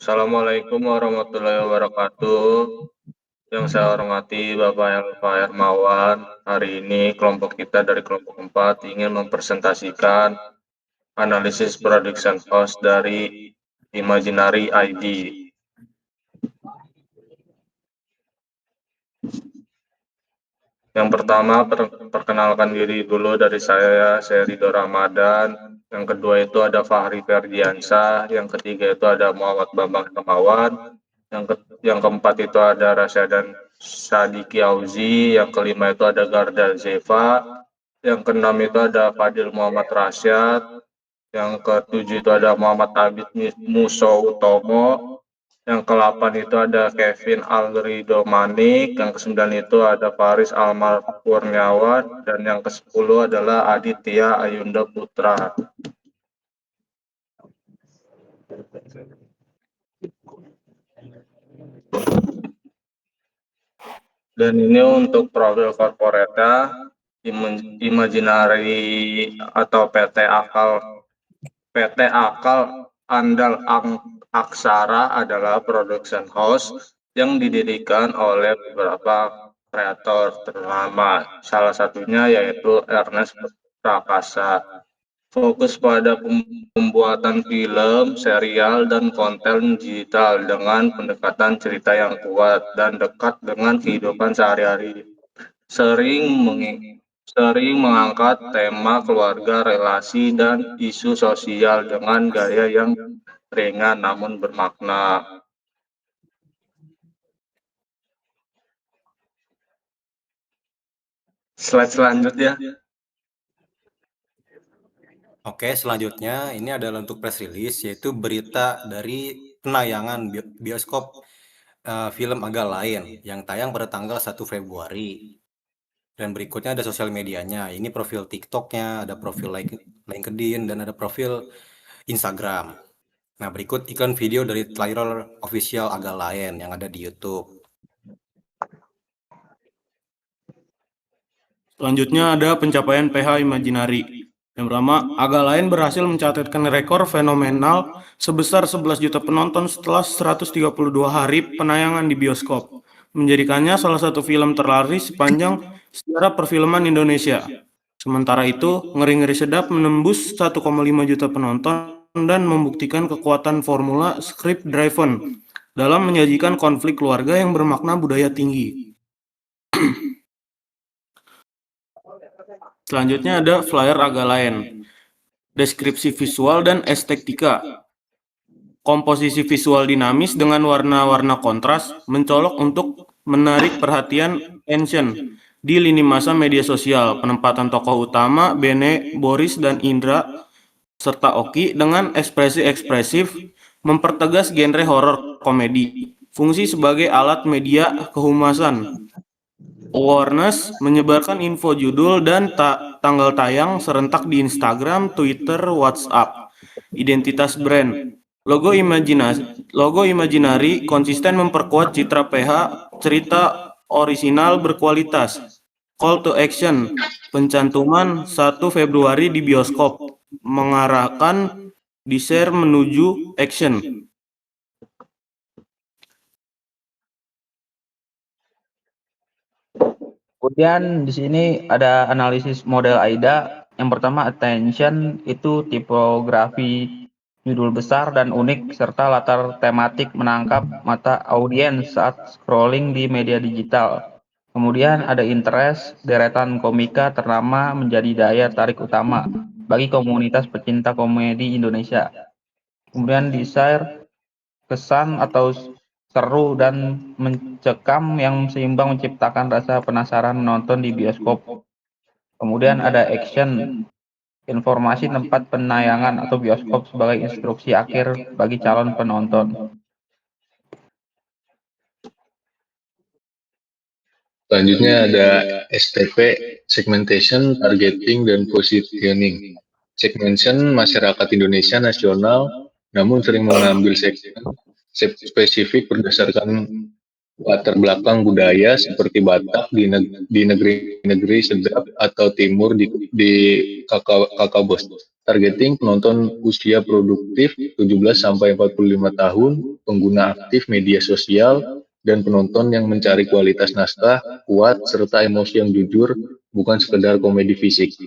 Assalamualaikum warahmatullahi wabarakatuh. Yang saya hormati Bapak Elva Hermawan. Hari ini kelompok kita dari kelompok 4 ingin mempresentasikan analisis prediction cost dari Imaginary ID. Yang pertama, perkenalkan diri dulu dari saya Ridho Ramadan. Yang kedua itu ada Fahri Ferdiansyah. Yang ketiga itu ada Muhammad Bambang Kemawan. Yang keempat itu ada Rasyadan Sadiki Auzi. Yang kelima itu ada Gardal Zeva. Yang keenam itu ada Fadil Muhammad Rasyad. Yang ketujuh itu ada Muhammad Abid Muso Utomo. Yang ke-8 itu ada Kevin Alrido Manik, yang ke-9 itu ada Faris Almar Kurniawan, dan yang ke-10 adalah Aditya Ayunda Putra. Dan ini untuk profil corporate-nya, Imaginary atau PT Akal Andal Aksara adalah production house yang didirikan oleh beberapa kreator ternama. Salah satunya yaitu Ernest Prakasa. Fokus pada pembuatan film, serial, dan konten digital dengan pendekatan cerita yang kuat dan dekat dengan kehidupan sehari-hari. Sering mengangkat tema keluarga, relasi, dan isu sosial dengan gaya yang ringan namun bermakna. Slide selanjutnya. Oke, selanjutnya ini adalah untuk press release, yaitu berita dari penayangan bioskop film Agak Lain yang tayang pada tanggal 1 Februari. Dan berikutnya ada sosial medianya. Ini profil TikToknya, ada profil LinkedIn, dan ada profil Instagram. Nah, berikut iklan video dari trailer official Agak Lain yang ada di YouTube. Selanjutnya ada pencapaian PH Imaginary. Yang pertama, Agak Lain berhasil mencatatkan rekor fenomenal sebesar 11 juta penonton setelah 132 hari penayangan di bioskop, menjadikannya salah satu film terlaris sepanjang sejarah perfilman Indonesia. Sementara itu, Ngeri-Ngeri Sedap menembus 1,5 juta penonton dan membuktikan kekuatan formula script driven dalam menyajikan konflik keluarga yang bermakna budaya tinggi. Selanjutnya ada flyer Agak Lain. Deskripsi visual dan estetika. Komposisi visual dinamis dengan warna-warna kontras mencolok untuk menarik perhatian attention di lini masa media sosial. Penempatan tokoh utama Bene, Boris, dan Indra serta Oki dengan ekspresi ekspresif mempertegas genre horor komedi. Fungsi sebagai alat media kehumasan. Awareness menyebarkan info judul dan tanggal tayang serentak di Instagram, Twitter, WhatsApp. Identitas brand. Logo Imaginary konsisten memperkuat citra PH, cerita orisinal berkualitas. Call to action. Pencantuman 1 Februari di bioskop mengarahkan di-share menuju action. Kemudian di sini ada analisis model AIDA. Yang pertama attention itu tipografi judul besar dan unik serta latar tematik menangkap mata audiens saat scrolling di media digital. Kemudian ada interest, deretan komika ternama menjadi daya tarik utama bagi komunitas pecinta komedi Indonesia. Kemudian desire, kesan atau seru dan mencekam yang seimbang menciptakan rasa penasaran menonton di bioskop. Kemudian ada action, informasi tempat penayangan atau bioskop sebagai instruksi akhir bagi calon penonton. Selanjutnya ada STP, Segmentation, Targeting, dan Positioning. Segmentation masyarakat Indonesia nasional, namun sering mengambil segmen spesifik berdasarkan latar belakang budaya seperti Batak di negeri-negeri Sedap atau Timur di Kakao Bos. targeting penonton usia produktif 17-45 tahun, pengguna aktif media sosial, dan penonton yang mencari kualitas naskah kuat serta emosi yang jujur, bukan sekedar komedi fisik.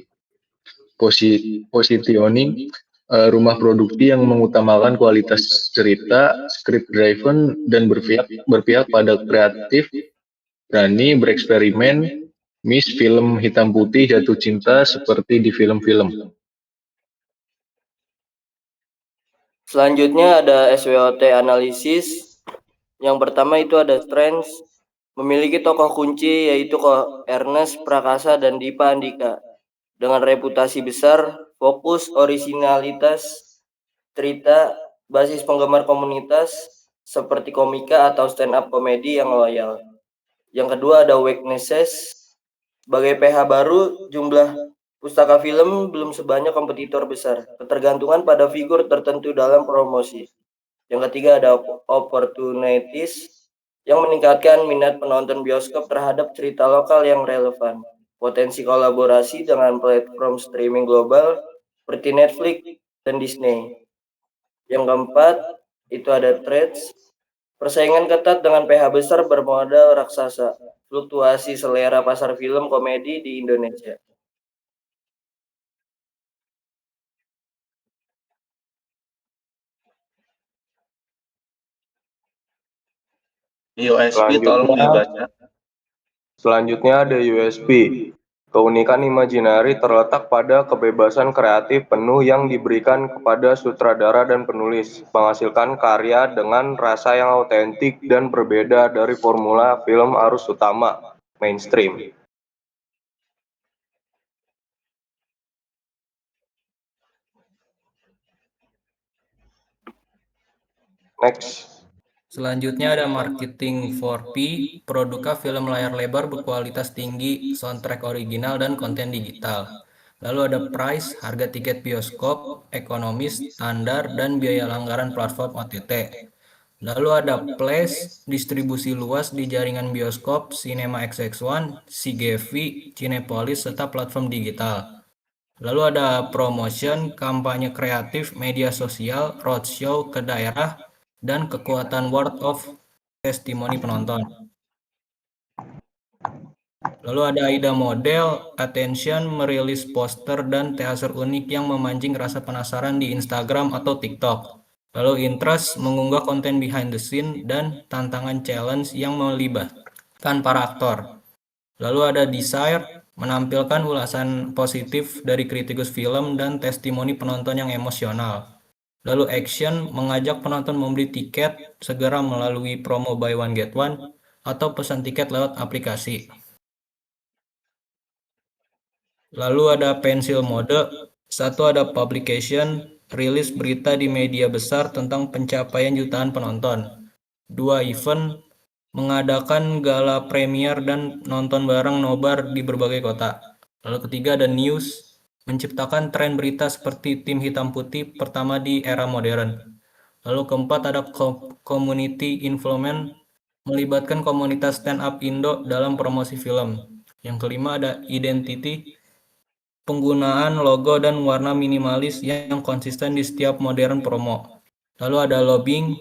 Positioning rumah produksi yang mengutamakan kualitas cerita, script driven, dan berpihak pada kreatif, berani bereksperimen, miss film hitam putih jatuh cinta seperti di film-film. Selanjutnya ada SWOT analisis. Yang pertama itu ada strengths, memiliki tokoh kunci yaitu Ernest Prakasa dan Dipa Andika. Dengan reputasi besar, fokus, originalitas, cerita, basis penggemar komunitas, seperti komika atau stand up komedi yang loyal. Yang kedua ada weaknesses, sebagai PH baru, jumlah pustaka film belum sebanyak kompetitor besar, ketergantungan pada figur tertentu dalam promosi. Yang ketiga ada opportunities, yang meningkatkan minat penonton bioskop terhadap cerita lokal yang relevan. Potensi kolaborasi dengan platform streaming global seperti Netflix dan Disney. Yang keempat, itu ada threats, persaingan ketat dengan PH besar bermodal raksasa, fluktuasi selera pasar film komedi di Indonesia. USP tolong dibaca. Selanjutnya ada USP. Keunikan Imaginary terletak pada kebebasan kreatif penuh yang diberikan kepada sutradara dan penulis, menghasilkan karya dengan rasa yang autentik dan berbeda dari formula film arus utama mainstream. Next. Selanjutnya ada marketing 4P, produknya film layar lebar berkualitas tinggi, soundtrack original, dan konten digital. Lalu ada price, harga tiket bioskop, ekonomis, standar, dan biaya langgaran platform OTT. Lalu ada place, distribusi luas di jaringan bioskop, Cinema XX1, CGV, Cinepolis, serta platform digital. Lalu ada promotion, kampanye kreatif, media sosial, roadshow ke daerah, dan kekuatan word of testimoni penonton. Lalu ada AIDA model, attention, merilis poster dan teaser unik yang memancing rasa penasaran di Instagram atau TikTok. Lalu interest, mengunggah konten behind the scene dan tantangan challenge yang melibatkan para aktor. Lalu ada desire, menampilkan ulasan positif dari kritikus film dan testimoni penonton yang emosional. Lalu action, mengajak penonton membeli tiket segera melalui promo buy one get one atau pesan tiket lewat aplikasi. Lalu ada pensil mode, satu ada publication, rilis berita di media besar tentang pencapaian jutaan penonton. Dua event, mengadakan gala premier dan nonton bareng nobar di berbagai kota. Lalu ketiga ada news, menciptakan tren berita seperti tim hitam putih pertama di era modern. Lalu keempat ada community involvement, melibatkan komunitas stand up Indo dalam promosi film. Yang kelima ada identity, penggunaan logo dan warna minimalis yang konsisten di setiap modern promo. Lalu ada lobbying,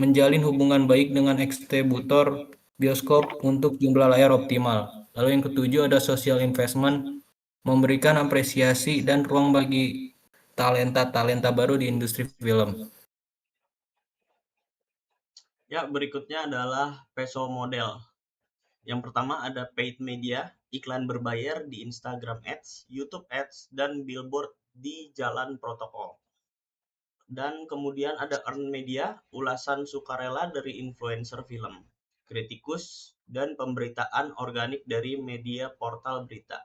menjalin hubungan baik dengan ekstributor bioskop untuk jumlah layar optimal. Lalu yang ketujuh ada social investment, memberikan apresiasi dan ruang bagi talenta-talenta baru di industri film. Ya, berikutnya adalah peso model. Yang pertama ada paid media, iklan berbayar di Instagram Ads, YouTube Ads, dan billboard di jalan protokol. Dan kemudian ada earned media, ulasan sukarela dari influencer film, kritikus, dan pemberitaan organik dari media portal berita.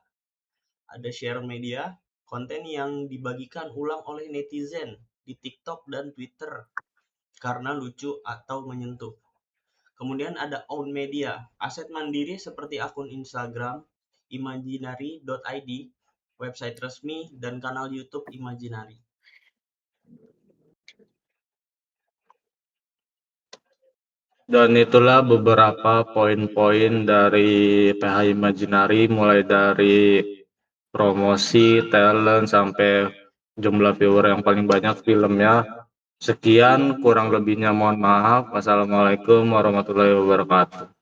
Ada share media, konten yang dibagikan ulang oleh netizen di TikTok dan Twitter karena lucu atau menyentuh. Kemudian ada own media, aset mandiri seperti akun Instagram, imaginary.id, website resmi, dan kanal YouTube Imaginary. Dan itulah beberapa poin-poin dari PH Imaginary, mulai dari promosi, talent, sampai jumlah viewer yang paling banyak filmnya. Sekian, kurang lebihnya mohon maaf. Wassalamualaikum warahmatullahi wabarakatuh.